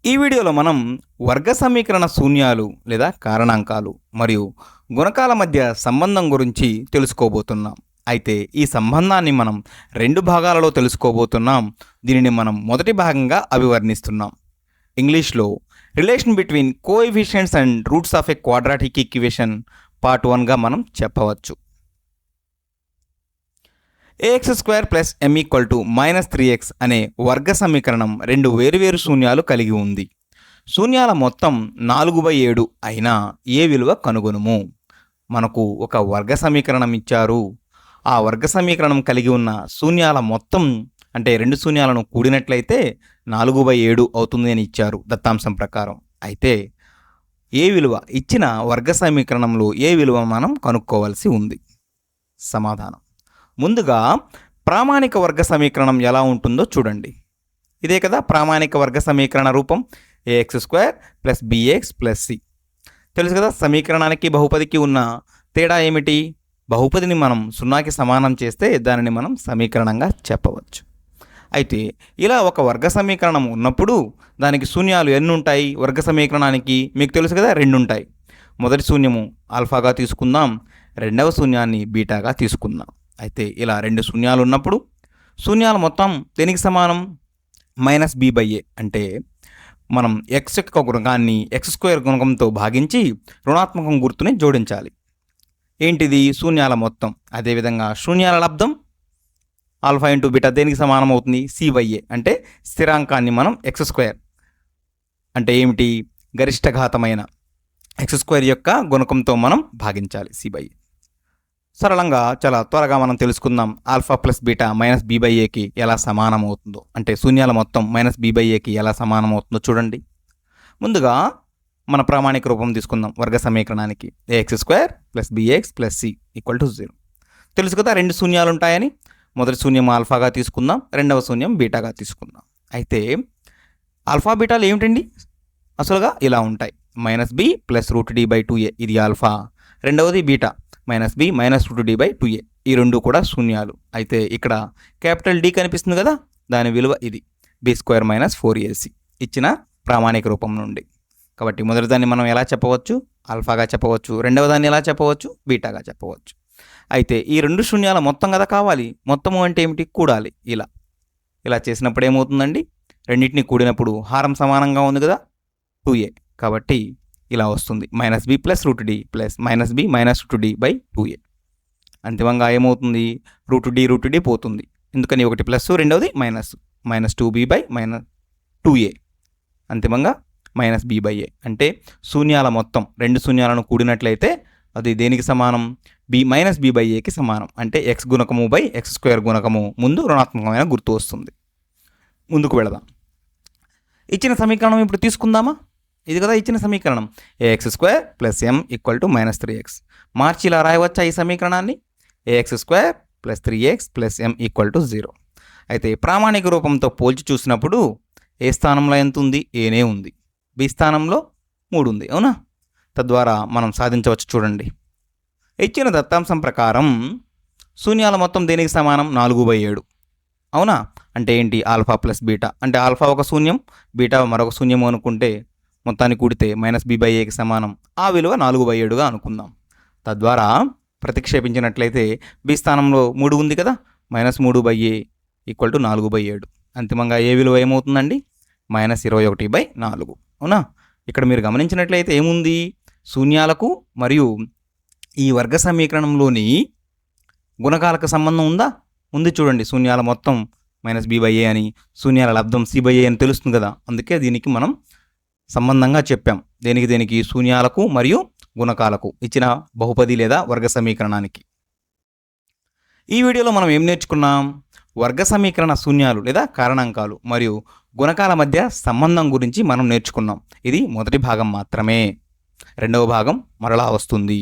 ఈ వీడియోలో మనం వర్గ సమీకరణ శూన్యాలు లేదా కారణాంకాలు మరియు గుణకాల మధ్య సంబంధం గురించి తెలుసుకోబోతున్నాం. అయితే ఈ సంబంధాన్ని మనం రెండు భాగాలలో తెలుసుకోబోతున్నాం. దీనిని మనం మొదటి భాగంగా అభివర్ణిస్తున్నాం. ఇంగ్లీష్లో relation between coefficients and roots of a quadratic equation part 1గా మనం చెప్పవచ్చు. ax² ప్లస్ m -3x అనే వర్గ సమీకరణం రెండు వేరువేరు శూన్యాలు కలిగి ఉంది. శూన్యాల మొత్తం 4/7 అయినా ఏ విలువ కనుగొనుము. మనకు ఒక వర్గ సమీకరణం ఇచ్చారు. ఆ వర్గ సమీకరణం కలిగి ఉన్న శూన్యాల మొత్తం అంటే రెండు శూన్యాలను కూడినట్లయితే 4/7 అవుతుంది అని ఇచ్చారు దత్తాంశం ప్రకారం. అయితే ఏ విలువ ఇచ్చిన వర్గ సమీకరణంలో ఏ విలువ మనం కనుక్కోవాల్సి ఉంది. సమాధానం ముందుగా ప్రామాణిక వర్గ సమీకరణం ఎలా ఉంటుందో చూడండి. ఇదే కదా ప్రామాణిక వర్గ సమీకరణ రూపం, ax² plus bx plus c. తెలుసు కదా సమీకరణానికి బహుపదికి ఉన్న తేడా ఏమిటి? బహుపదిని మనం 0కి సమానం చేస్తే దానిని మనం సమీకరణంగా చెప్పవచ్చు. అయితే ఇలా ఒక వర్గ సమీకరణం ఉన్నప్పుడు దానికి శూన్యాలు ఎన్ని ఉంటాయి? వర్గ సమీకరణానికి మీకు తెలుసు కదా, 2 ఉంటాయి. మొదటి శూన్యము ఆల్ఫాగా తీసుకుందాం, రెండవ శూన్యాన్ని బీటాగా తీసుకుందాం. అయితే ఇలా రెండు శూన్యాలు ఉన్నప్పుడు శూన్యాల మొత్తం దేనికి సమానం? -b/a. అంటే మనం x యొక్క గుణకాన్ని x² గుణకంతో భాగించి రుణాత్మకం గుర్తుని జోడించాలి. ఏంటిది? శూన్యాల మొత్తం. అదేవిధంగా శూన్యాల లబ్ధం ఆల్ఫా ఇంటూ బీటా దేనికి సమానం అవుతుంది? c/a. అంటే స్థిరాంకాన్ని మనం x² అంటే ఏమిటి? గరిష్ట ఘాతమైన x² యొక్క గుణకంతో మనం భాగించాలి c/a. సరళంగా చాలా త్వరగా మనం తెలుసుకుందాం. ఆల్ఫా ప్లస్ బీటా -b/aకి ఎలా సమానం అవుతుందో, అంటే శూన్యాల మొత్తం -b/aకి ఎలా సమానం అవుతుందో చూడండి. ముందుగా మన ప్రామాణిక రూపం తీసుకుందాం వర్గ సమీకరణానికి. ax² plus bx plus c = 0. తెలుసు కదా రెండు శూన్యాలు ఉంటాయని. మొదటి శూన్యం ఆల్ఫాగా తీసుకుందాం, రెండవ శూన్యం బీటాగా తీసుకుందాం. అయితే ఆల్ఫా బీటాలు ఏమిటండి? అసలుగా ఇలా ఉంటాయి. -b ప్లస్ √d/2a ఇది ఆల్ఫా, రెండవది బీటా -b -√d/2a. ఈ రెండు కూడా శూన్యాలు. అయితే ఇక్కడ క్యాపిటల్ D కనిపిస్తుంది కదా, దాని విలువ ఇది b² - 4ac ఇచ్చిన ప్రామాణిక రూపం నుండి. కాబట్టి మొదటి దాన్ని మనం ఎలా చెప్పవచ్చు? ఆల్ఫాగా చెప్పవచ్చు. రెండవ దాన్ని ఎలా చెప్పవచ్చు? బీటాగా చెప్పవచ్చు. అయితే ఈ రెండు శూన్యాల మొత్తం కదా కావాలి. మొత్తము అంటే ఏమిటి? కూడాలి. ఇలా చేసినప్పుడు ఏమవుతుందండి? రెండింటిని కూడినప్పుడు హారం సమానంగా ఉంది కదా, 2a. కాబట్టి ఇలా వస్తుంది -b plus √d plus -b -√d/2a. అంతిమంగా ఏమవుతుంది? √d పోతుంది. ఎందుకని? ఒకటి ప్లస్ రెండవది మైనస్, -2b/-2a. అంతిమంగా -b/a. అంటే శూన్యాల మొత్తం రెండు శూన్యాలను కూడినట్లయితే అది దేనికి సమానం? -b/aకి సమానం. అంటే x గుణకము బై x² గుణకము ముందు రుణాత్మకమైన గుర్తు వస్తుంది. ముందుకు వెళదాం. ఇచ్చిన సమీకరణం ఇప్పుడు తీసుకుందామా? ఇది కదా ఇచ్చిన సమీకరణం. ax² plus m = -3x. మార్చి ఇలా రాయవచ్చా ఈ సమీకరణాన్ని? ax² plus 3x plus m = 0. అయితే ప్రామాణిక రూపంతో పోల్చి చూసినప్పుడు ఏ స్థానంలో ఎంత ఉంది? ఏనే ఉంది. బి స్థానంలో 3 ఉంది. అవునా? తద్వారా మనం సాధించవచ్చు. చూడండి, ఇచ్చిన దత్తాంశం ప్రకారం శూన్యాల మొత్తం దేనికి సమానం? 4/7. అవునా? అంటే ఏంటి? Alpha plus beta. అంటే ఆల్ఫా ఒక శూన్యం, బీటా మరొక శూన్యం అనుకుంటే మొత్తాన్ని కూడితే -b/aకి సమానం. ఆ విలువ 4/7గా అనుకుందాం. తద్వారా ప్రతిక్షేపించినట్లయితే బి స్థానంలో 3 ఉంది కదా, -3/a = 4/7. అంతిమంగా ఏ విలువ ఏమవుతుందండి? -21/4. అవునా? ఇక్కడ మీరు గమనించినట్లయితే ఏముంది? శూన్యాలకు మరియు ఈ వర్గ సమీకరణంలోని గుణకాలకు సంబంధం ఉందా? ఉంది. చూడండి, శూన్యాల మొత్తం -b/a అని, శూన్యాల లబ్ధం c/a అని తెలుస్తుంది కదా. అందుకే దీనికి మనం సంబంధంగా చెప్పాం. దేనికి? శూన్యాలకు మరియు గుణకాలకు ఇచ్చిన బహుపది లేదా వర్గ సమీకరణానికి. ఈ వీడియోలో మనం ఏం నేర్చుకున్నాం? వర్గ సమీకరణ శూన్యాలు లేదా కారణాంకాలు మరియు గుణకాల మధ్య సంబంధం గురించి మనం నేర్చుకున్నాం. ఇది మొదటి భాగం మాత్రమే. రెండవ భాగం మరలా వస్తుంది.